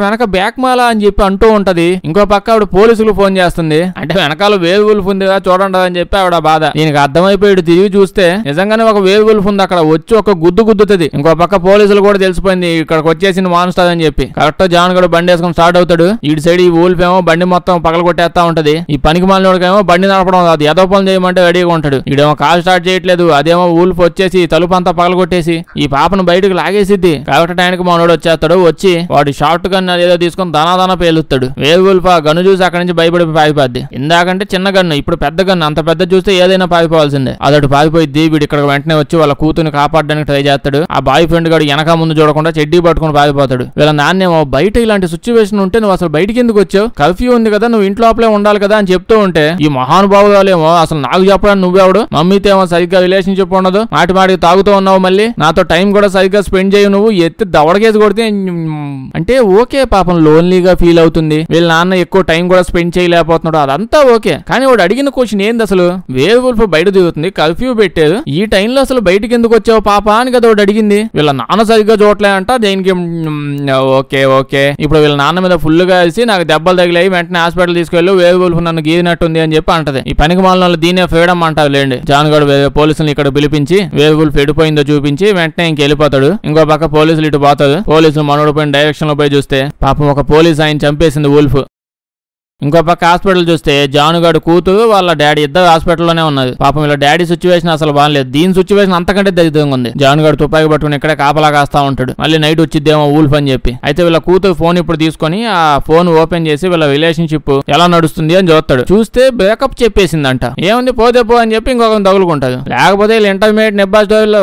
వెనక బ్యాక్ మాల అని చెప్పి అంటూ ఉంటది. ఇంకో పక్క ఆవిడ పోలీసులు ఫోన్ చేస్తుంది. అంటే వెనకాల వేర్ వుల్ఫ్ ఉందిగా చూడండి అని చెప్పి ఆవిడ బాధ. దీనికి అర్థమైపోయి తిరిగి చూస్తే నిజంగానే ఒక వేర్ వుల్ఫ్ ఉంది అక్కడ. వచ్చి ఒక గుద్దుతుంది. ఇంకో పక్క పోలీసులు కూడా తెలిసిపోయింది ఇక్కడికి వచ్చేసింది మాన్స్టర్ అని చెప్పి. కరెక్ట్ జాన్ గడు బండి వేసుకొని స్టార్ట్ అవుతాడు. ఇటు సైడ్ ఈ వూల్ఫ్ ఏమో బండి మొత్తం పగల కొట్టేస్తా ఉంటది. ఈ పనికి మాలినోడికేమో బండి నడపడం అది ఏదో పనులు చేయమంటే రెడీగా ఉంటాడు. ఇడేమో కాల్ స్టార్ట్ చేయట్లేదు. అదేమో వూల్ఫ్ వచ్చేసి తలుపు అంతా పగల కొట్టేసి ఈ పాపను బయటకు లాగేసిద్ది. కరెక్ట్ టైంకి మనోడు వచ్చేస్తాడు. వచ్చి వాడి షార్ట్ గన్ ఏదో తీసుకొని దానా పేలుస్తాడు. వేర్ వుల్ఫ్ ఆ గన్ను చూసి అక్కడి నుంచి భయపడి పారిపోద్ది. ఇందాకంటే చిన్న గన్ను, ఇప్పుడు పెద్ద గన్ను. అంత పెద్ద చూస్తే ఏదైనా పారిపోవాల్సిందే. అదొకటి పారిపోయిద్ది. వీడు ఇక్కడ వెంటనే వచ్చి వాళ్ళ కూతురుని కాపాడడానికి ట్రై చేస్తాడు. ఆ బాయ్ ఫ్రెండ్ గాడు వెనక ముందు చూడకుండా చెడ్డీ పట్టుకుని పారిపోతాడు. వీళ్ళ నాన్నేమో బయట ఇలాంటి సిచ్యువేషన్ ఉంటే నువ్వు అసలు బయటికి ఎందుకు వచ్చావు? కర్ఫ్యూ ఉంది కదా, నువ్వు ఇంట్లోపలే ఉండాలి కదా అని చెప్తూ ఉంటే ఈ మహానుభావులేమో అసలు నాకు చెప్పడానికి నువ్వెవడు? మమ్మీతో ఏమో సరిగ్గా రిలేషన్షిప్ ఉండదు, మాటికి తాగుతూ ఉన్నావు, మళ్ళీ నాతో టైం కూడా సరిగ్గా స్పెండ్ చేయవు, నువ్వు ఎత్తి దవడకేసి కొడితే అంటే ఓకే పాపం లోన్లీగా ఫీల్ అవుతుంది. వీళ్ళ నాన్న ఎక్కువ టైం కూడా స్పెండ్ చేయలేకపోతున్నాడు, అదంతా ఓకే. కానీ వాడు అడిగిన క్వశ్చన్ ఏంది అసలు? వేర్ వుల్ఫ్ బయట దిగుతుంది, కర్ఫ్యూ పెట్టారు, ఈ టైంలో అసలు బయటికి ఎందుకు వచ్చావు పాప అని కదా వాడు అడిగింది. వీళ్ళ నాన్న సరిగ్గా చూడలే అంట. దేనికి ఓకే ఇప్పుడు వీళ్ళ నాన్న మీద ఫుల్ గా వేసి నాకు దెబ్బలు తగిలాయి, వెంటనే హాస్పిటల్ తీసుకెళ్ళు, వేర్ వుల్ఫ్ నన్ను గీదినట్టుంది అని చెప్పి అంటది. ఈ పనికి మాలిన దీనే ఫ్రీడమ్ అంటారు లేండి. జాన్ గడు పోలీసులు ఇక్కడ పిలిపించి వేర్ వుల్ఫ్ ఎడిపోయిందో చూపించి వెంటనే ఇంకెళ్ళిపోతాడు. ఇంకో పక్క పోలీసులు ఇటు పోతాడు. పోలీసులు మనోడు పోయిన డైరెక్షన్ లో పోయి చూస్తే పాపం ఒక పోలీస్ ఆయన చంపేసింది వుల్ఫ్. ఇంకో పక్క హాస్పిటల్ చూస్తే జానుగాడు కూతురు వాళ్ళ డాడీ ఇద్దరు హాస్పిటల్లోనే ఉన్నది. పాపం వీళ్ళ డాడీ సిచ్యువేషన్ అసలు బాగాలేదు. దీని సిచ్యువేషన్ అంతకంటే దరిద్రంగా ఉంది. జానుగాడు తుపాకి పట్టుకుని ఇక్కడే కాపలా కాస్తా ఉంటాడు. మళ్ళీ నైట్ వచ్చిద్దేమో వుల్ఫ్ అని చెప్పి. అయితే వీళ్ళ కూతురు ఫోన్ ఇప్పుడు తీసుకొని ఆ ఫోన్ ఓపెన్ చేసి వీళ్ళ రిలేషన్షిప్ ఎలా నడుస్తుంది అని చూస్తాడు. చూస్తే బ్రేకప్ చెప్పేసిందంట. ఏముంది పోతే పో అని చెప్పి ఇంకొకరిని తగులుకుంటాడు. లేకపోతే వీళ్ళు ఇంటర్మీడియట్ నెబ్బా స్టోరీలో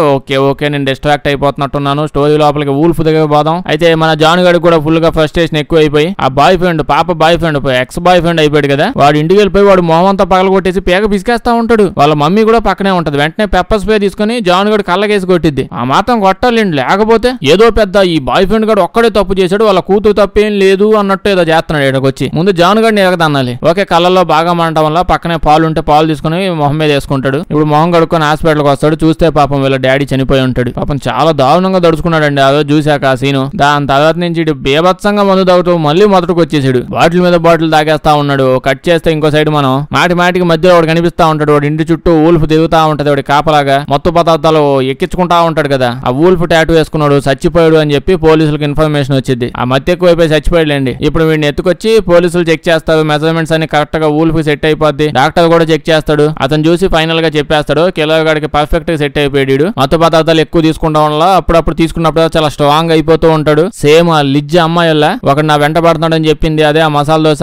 ఓకే నేను డిస్ట్రాక్ట్ అయిపోతున్నట్టున్నాను, స్టోరీ లోపలికి వుల్ఫ్ దగ్గర పోదాం. అయితే మన జానుగాడికి కూడా ఫుల్ గా ఫ్రస్ట్రేషన్ ఎక్కువ అయిపోయి ఆ బాయ్ ఫ్రెండ్ పాప boy friend X boy friend అయిపోయాడు కదా, వాడు ఇంటికి వెళ్ళిపోయి వాడు మొహం అంతా పగల కొట్టేసి పేక పిసికేస్తా ఉంటాడు. వాళ్ళ మమ్మీ కూడా పక్కనే ఉంటది. వెంటనే పెప్పర్ స్ప్రే తీసుకుని జాన్ గడు కళ్ళకేసి కొట్టిద్ది. ఆ మాత్రం కొట్టాలండి, లేకపోతే ఏదో పెద్ద ఈ బాయ్ ఫ్రెండ్ గడు ఒక్కడే తప్పు చేశాడు, వాళ్ళ కూతురు తప్పేం లేదు అన్నట్టు ఏదో చేస్తున్నాడు. ఇక్కడికి వచ్చి ముందు జాన్ గడిని ఎగదన్నాలి. ఓకే, కళ్ళల్లో బాగా మండటం వల్ల పక్కనే పాలు ఉంటే పాలు తీసుకుని మొహం మీద వేసుకుంటాడు. ఇప్పుడు మొహం కడుక్కొని హాస్పిటల్కి వస్తాడు. చూస్తే పాపం వీళ్ళ డాడీ చనిపోయి ఉంటాడు. పాపం చాలా దారుణంగా దడుచుకున్నాడండి అదో చూశాక ఆ సీను. దాని తర్వాత నుంచి ఇటు బేభత్సంగా మందు తాగుతూ మళ్ళీ మొదటికి వచ్చేసాడు. బాటిల్ మీద బాటిల్ తాగేస్తా ఉన్నాడు. కట్ చేస్తే ఇంకో సైడ్ మనం మాటికి మధ్యలో వాడు కనిపిస్తా ఉంటాడు. వాడు ఇంటి చుట్టూ ఊల్ఫ్ తిరుగుతా ఉంటది. వాడి కాపలాగా మత్తు పదార్థాలు ఎక్కించుకుంటా ఉంటాడు కదా. ఆ ఊల్ఫ్ టాటూ వేసుకున్నాడు, చచ్చిపోయాడు అని చెప్పి పోలీసులకు ఇన్ఫర్మేషన్ వచ్చింది. ఆ మత్తు ఎక్కువైపోయి చచ్చిపోయాడులేండి. ఇప్పుడు వీడిని ఎత్తుకొచ్చి పోలీసులు చెక్ చేస్తారు. మెజర్మెంట్స్ అన్ని కరెక్ట్ గా ఊల్ఫ్ సెట్ అయిపోద్ది. డాక్టర్ కూడా చెక్ చేస్తాడు. అతను చూసి ఫైనల్ గా చెప్పేస్తాడు కిల్లర్ గాడికి పర్ఫెక్ట్ గా సెట్ అయిపోయాడు. మత్తు పదార్థాలు ఎక్కువ తీసుకుంటాం వల్ల అప్పుడప్పుడు తీసుకున్నప్పుడు చాలా స్ట్రాంగ్ అయిపోతూ ఉంటాడు. సేమ్ ఆ లిజ్ అమ్మాయి వల్ల ఒకటి నా వెంట పడుతున్నాడని చెప్పింది, అదే ఆ మసాలా దోశ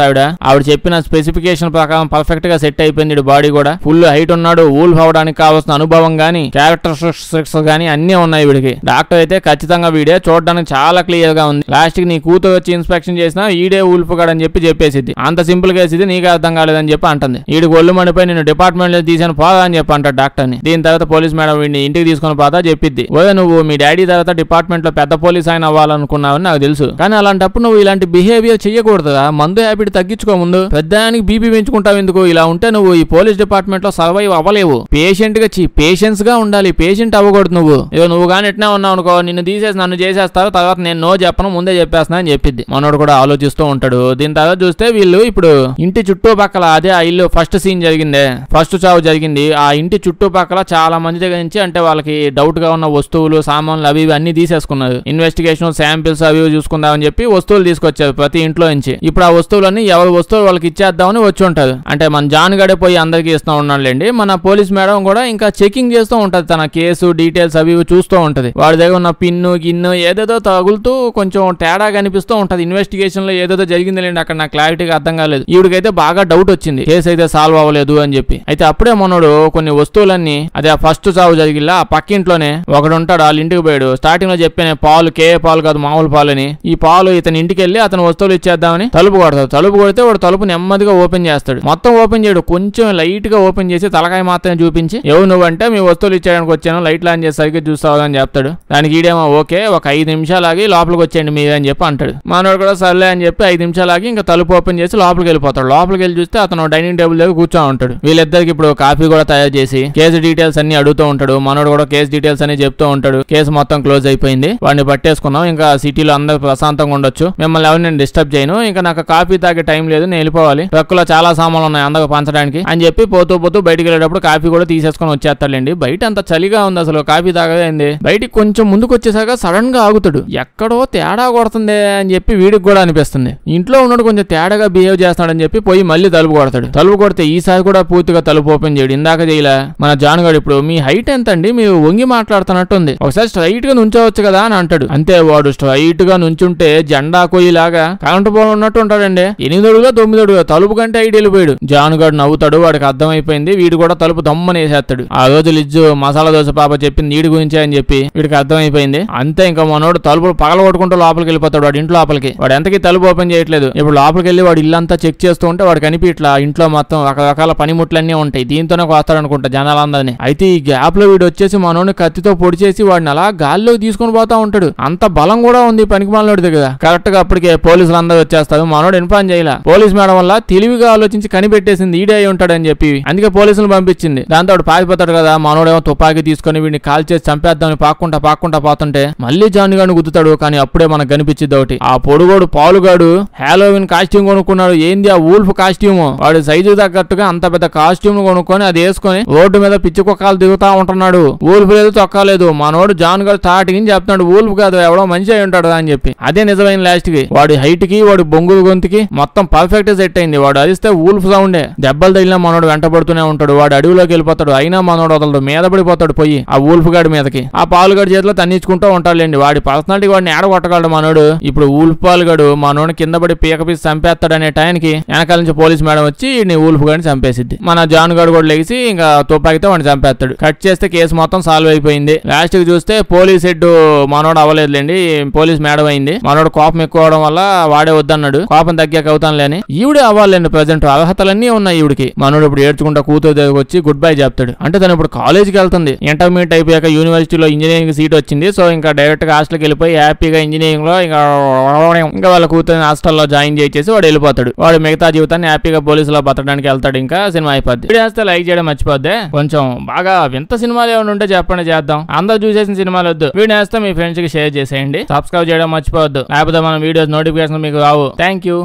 ఆవిడ చెప్పిన స్పెసిఫికేషన్ ప్రకారం పర్ఫెక్ట్ గా సెట్ అయిపోయింది. బాడీ కూడా ఫుల్ హైట్ ఉన్నాడు. ఊల్ఫ్ అవడానికి కావాల్సిన అనుభవం గానీ క్యారెక్టరిస్టిక్స్ గానీ అన్ని ఉన్నాయి వీడికి. డాక్టర్ అయితే ఖచ్చితంగా వీడే చూడడానికి చాలా క్లియర్ గా ఉంది. లాస్ట్ కి నీ కూతురు వచ్చి ఇన్స్పెక్షన్ చేసినా ఈడే ఊల్ఫ్ గాడు అని చెప్పేసింది. అంత సింపుల్ గా ఇది నీకు అర్థం కాలేదని చెప్పి అంటుంది. వీడికి ఒళ్ళు మడిపోయి నేను డిపార్ట్మెంట్ లో తీసాను పోదా అని చెప్పి అంటాడు డాక్టర్ ని. దీని తర్వాత పోలీస్ మేడం వీడిని ఇంటికి తీసుకుని పోతా చెప్పిద్ది. ఓదే నువ్వు మీ డాడీ తర్వాత డిపార్ట్మెంట్ లో పెద్ద పోలీస్ ఆయన అవ్వాలనుకున్నావని నాకు తెలుసు, కానీ అలాంటప్పుడు నువ్వు ఇలాంటి బిహేవియర్ చెయ్యకూడదుగా. మందు హ్యాబిట్ తగ్గించుకో ముందు. పెద్దానికి బీపీ పెంచుకుంటావు ఎందుకు? ఇలా ఉంటే నువ్వు ఈ పోలీస్ డిపార్ట్మెంట్ లో సర్వైవ్ అవ్వలేవు. పేషెంట్ గా పేషెన్స్ గా ఉండాలి, పేషెంట్ అవ్వకూడదు నువ్వు. ఇదో నువ్వు కానీ ఎట్నే ఉన్నావు అనుకో, నిన్ను తీసేసి నన్ను చేసేస్తారు, తర్వాత నేను నో చెప్పను ముందే చెప్పేస్తున్నా అని చెప్పింది. మనోడు కూడా ఆలోచిస్తూ ఉంటాడు. దీని తర్వాత చూస్తే వీళ్ళు ఇప్పుడు ఇంటి చుట్టుపక్కల అదే ఆ ఇల్లు ఫస్ట్ సీన్ జరిగిందే, ఫస్ట్ చావు జరిగింది. ఆ ఇంటి చుట్టుపక్కల చాలా మంది దగ్గర నుంచి అంటే వాళ్ళకి డౌట్ గా ఉన్న వస్తువులు సామాన్లు అవి అన్ని తీసేసుకున్నారు. ఇన్వెస్టిగేషన్ శాంపిల్స్ అవి చూసుకుందామని చెప్పి వస్తువులు తీసుకొచ్చారు ప్రతి ఇంట్లో నుంచి. ఇప్పుడు ఆ వస్తువులన్నీ ఎవరి వస్తువులు వాళ్ళకి ఇచ్చేద్దామని వచ్చి ఉంటారు. అంటే మన జాన్ గడే పోయి అందరికి ఇస్తూ ఉన్నాడులేండి. మన పోలీస్ మేడం కూడా ఇంకా చెకింగ్ చేస్తూ ఉంటది. తన కేసు డీటెయిల్స్ అవి చూస్తూ ఉంటది. వాడి దగ్గర ఉన్న పిన్ను గిన్ను ఏదేదో తగులుతూ కొంచెం తేడా కనిపిస్తూ ఉంటది. ఇన్వెస్టిగేషన్ లో ఏదేదో జరిగింది లేండి, అక్కడ నాకు క్లారిటీగా అర్థం కాలేదు. ఈవిడికైతే బాగా డౌట్ వచ్చింది, కేసు అయితే సాల్వ్ అవ్వలేదు అని చెప్పి. అయితే అప్పుడే మనోడు కొన్ని వస్తువులన్నీ అదే ఫస్ట్ చావు జరిగిల్లా ఆ పక్కింట్లోనే ఒకడు ఉంటాడు, వాళ్ళ ఇంటికి పోయాడు. స్టార్టింగ్ లో చెప్పిన పాలు కేఏ పాలు కాదు మామూలు పాలు అని. ఈ పాలు ఇతని ఇంటికి వెళ్ళి అతను వస్తువులు ఇచ్చేద్దామని తలుపు కొడతాడు. తలుపు కొడితే వాడు తలుపు నెమ్మదిగా ఓపెన్ చేస్తాడు. మొత్తం ఓపెన్ చేయడు, కొంచెం లైట్ గా ఓపెన్ చేసి తలకాయ మాత్రమే చూపించి ఎవరు నువ్వంటే మీ వస్తువులు ఇచ్చేయడానికి వచ్చాను, లైట్ లాంచ్ చేసి సరిగ్గా చూస్తావు అని చెప్తాడు. దానికి ఈడేమో ఓకే ఒక 5 నిమిషాలు ఆగి లోపలికి వచ్చేయండి మీరు అని చెప్పి అంటాడు. మనోడు కూడా సర్లే అని చెప్పి 5 నిమిషాలు ఆగి ఇంకా తలుపు ఓపెన్ చేసి లోపలికి వెళ్ళిపోతాడు. లోపలికి వెళ్ళి చూస్తే అతను డైనింగ్ టేబుల్ దగ్గర కూర్చొని ఉంటాడు. వీళ్ళిద్దరికి ఇప్పుడు కాఫీ కూడా తయారు చేసి కేసు డీటెయిల్స్ అన్ని అడుగుతూ ఉంటాడు. మనోడు కూడా కేసు డీటెయిల్స్ అని చెప్తూ ఉంటాడు. కేసు మొత్తం క్లోజ్ అయిపోయింది, వాడిని పట్టేసుకున్నాం, ఇంకా సిటీలో అందరూ ప్రశాంతంగా ఉండొచ్చు, మిమ్మల్ని ఎవరు నేను డిస్టర్బ్ చేయను, ఇంకా నాకు కాఫీ తాగే టైం లేదు, నేను వెళ్ళిపోవాలి, ట్రక్కులో చాలా సామాన్లు ఉన్నాయి అందరూ పంచడానికి అని చెప్పి పోతూ బయటికి వెళ్ళేటప్పుడు కాఫీ కూడా తీసేసుకొని వచ్చేస్తాడండి. బయట అంత చలిగా ఉంది, అసలు కాఫీ తాగేంది. బయటికి కొంచెం ముందుకు వచ్చేసాక సడన్ గా ఆగుతాడు. ఎక్కడో తేడా కొడుతుంది అని చెప్పి వీడికి కూడా అనిపిస్తుంది. ఇంట్లో ఉన్నాడు కొంచెం తేడాగా బిహేవ్ చేస్తున్నాడని చెప్పి పోయి మళ్ళీ తలుపు కొడతాడు. తలుపు కొడితే ఈసారి కూడా పూర్తిగా తలుపు ఓపెన్ చేయడు. ఇందాక చేయలే మన జాన్ గారు. ఇప్పుడు మీ హైట్ ఎంత అండి, మీరు వంగి మాట్లాడుతున్నట్టుంది, ఒకసారి స్ట్రైట్ గా నుంచోవచ్చు కదా అని అంటాడు. అంతే వాడు స్ట్రైట్ గా నుంచుంటే జెండా కొయ్యిలాగా కరెంటు పోల్ ఉన్నట్టు ఉంటాడండి. 8 అడుగులో 9 అడుగులో తలుపు కంటే ఐడి వెళ్ళిపోయాడు. జాన్ గారు నవ్వుతాడు, వాడికి అర్థమైపోయింది. వీడు కూడా తలుపు దమ్మని వేసేస్తాడు. ఆ రోజు లిజ్జు మసాలా దోశ పాప చెప్పింది వీడి గురించే అని చెప్పి వీడికి అర్థమైపోయింది. అంతే ఇంకా మనోడు తలుపు పగల కొట్టుకుంటూ లోపలికి వెళ్ళిపోతాడు. వాడు ఇంట్లో లోపలికి వాడు ఎంతకీ తలుపు ఓపెన్ చేయట్లేదు. ఇప్పుడు లోపలికి వెళ్ళి వాడు ఇల్లంతా చెక్ చేస్తూ ఉంటే వాడు కనిపించట్లా. ఇంట్లో మొత్తం రకరకాల పనిముట్లన్నీ ఉంటాయి. దీంతోనే కోస్తాడు అనుకుంటా జనాలందరినీ. అయితే ఈ గ్యాప్ లో వీడు వచ్చేసి మనోడిని కత్తితో పొడి చేసి వాడిని అలా గాల్లోకి తీసుకుని పోతా ఉంటాడు. అంత బలం కూడా ఉంది పనికి మాలోడి దగ్గర. కరెక్ట్ గా అప్పటికే పోలీసులు అందరూ వచ్చేస్తారు. మనోడు ఇన్ఫార్మ్ చేయాల. పోలీస్ మేడం వల్ల తెలివిగా ఆలోచించి కనిపెట్టేసింది ఈడే అయి ఉంటాడని చెప్పి, అందుకే పోలీసులు పంపించింది. దాంతో వాడు పారిపోతాడు కదా. మనోడేమో తుపాకీ తీసుకుని వీడిని కాల్ చేసి చంపేద్దామని పాక్కుంటా పోతుంటే మళ్ళీ జాన్ గాడిని గుద్దుతాడు. కానీ అప్పుడే మనకు కనిపించింది ఒకటి, ఆ పొడుగోడు పాలుగాడు హాలోవిన్ కాస్ట్యూమ్ కొనుక్కున్నాడు. ఏంది ఆ వూల్ఫ్ కాస్ట్యూమ్, వాడు సైజు తగ్గట్టుగా అంత పెద్ద కాస్ట్యూమ్ కొనుక్కొని అది వేసుకొని రోడ్డు మీద పిచ్చి కుక్కలు దిగుతా ఉంటున్నాడు. వూల్ఫ్ లేదు తొక్క లేదు. మనోడు జాన్ గారు స్టార్టింగ్ చెప్తున్నాడు వూల్ఫ్ కాదు ఎవడో మంచి అయి ఉంటాడు అని చెప్పి. అదే నిజమైన లాస్ట్ కి వాడి హైట్ కి వాడి బొంగులు గొంతుకి మొత్తం పర్ఫెక్ట్ సెట్ అయింది. వాడు అదిస్తే వూల్ఫ్ సౌండే. దెబ్బలు తగిలినా మనోడు వెంటబడుతూనే ఉంటాడు. వాడు అడవిలోకి వెళ్ళిపోతాడు. అయినా మనోడు వదలడు, మీద పడిపోతాడు పోయి ఆ వూల్ఫ్ గాడి మీదకి. ఆ పాలుగాడి చేతిలో తన్నించుకుంటూ ఉంటాడులేండి. వాడి పర్సనాలిటీ వాడిని ఏడగొట్టగలడు మనోడు. ఇప్పుడు వూల్ఫ్ పాలుగాడు మనోడిని కింద పడి పీక పీసి చంపేస్తాడనే టైంకి వెనకాల నుంచి పోలీస్ మేడం వచ్చి వూల్ఫ్ గాడిని చంపేసిద్ది. మన జాన్ గాడు కూడా లెగిసి ఇంకా తుపాకితో వాడిని చంపేస్తాడు. కట్ చేస్తే కేసు మొత్తం సాల్వ్ అయిపోయింది. లాస్ట్ కి చూస్తే పోలీస్ హెడ్ మనోడు అవ్వలేదులేండి, పోలీస్ మేడం అయింది. మనోడు కోపం ఎక్కువ అవడం వల్ల వాడే వద్దన్నాడు. కోపం తగ్గాక అవుతానులే అని. ఈవిడే అవ్వాలండి ప్రజెంట్, అర్హతలన్నీ ఉన్నాయి ఈవిడికి. మనోడు ఇప్పుడు ఏడ్చుకుంటా కూతురు దగ్గరకు వచ్చి గుడ్ బై చెప్తాడు. అంటే తను ఇప్పుడు కాలేజ్కి వెళ్తుంది. ఇంటర్మీడియట్ అయిపోయాక యూనివర్సిటీలో ఇంజనీరింగ్ సీట్ వచ్చింది. సో ఇంకా డైరెక్ట్ గా హాస్టల్కి వెళ్ళిపోయి హ్యాపీగా ఇంజనీరింగ్ లో ఇంకా వాళ్ళ కూతురు హాస్టల్లో జాయిన్ చేసేసి వాడు వెళ్ళిపోతాడు. వాడు మిగతా జీవితాన్ని హ్యాపీగా పోలీసులో బతకడానికి వెళ్తాడు. ఇంకా సినిమా అయిపోద్ది. వీడియో వేస్తే లైక్ చేయడం మర్చిపోద్ది. కొంచెం బాగా వింత సినిమాలు ఏమైనా ఉంటే చెప్పండి, చేద్దాం. అందరూ చూసేసిన సినిమాలు వద్దు. వీడియో వేస్తే మీ ఫ్రెండ్స్ కి షేర్ చేసేయండి. సబ్స్క్రైబ్ చేయడం మర్చిపోవద్దు, లేకపోతే మన వీడియోస్ నోటిఫికేషన్ మీకు రావు. Thank you.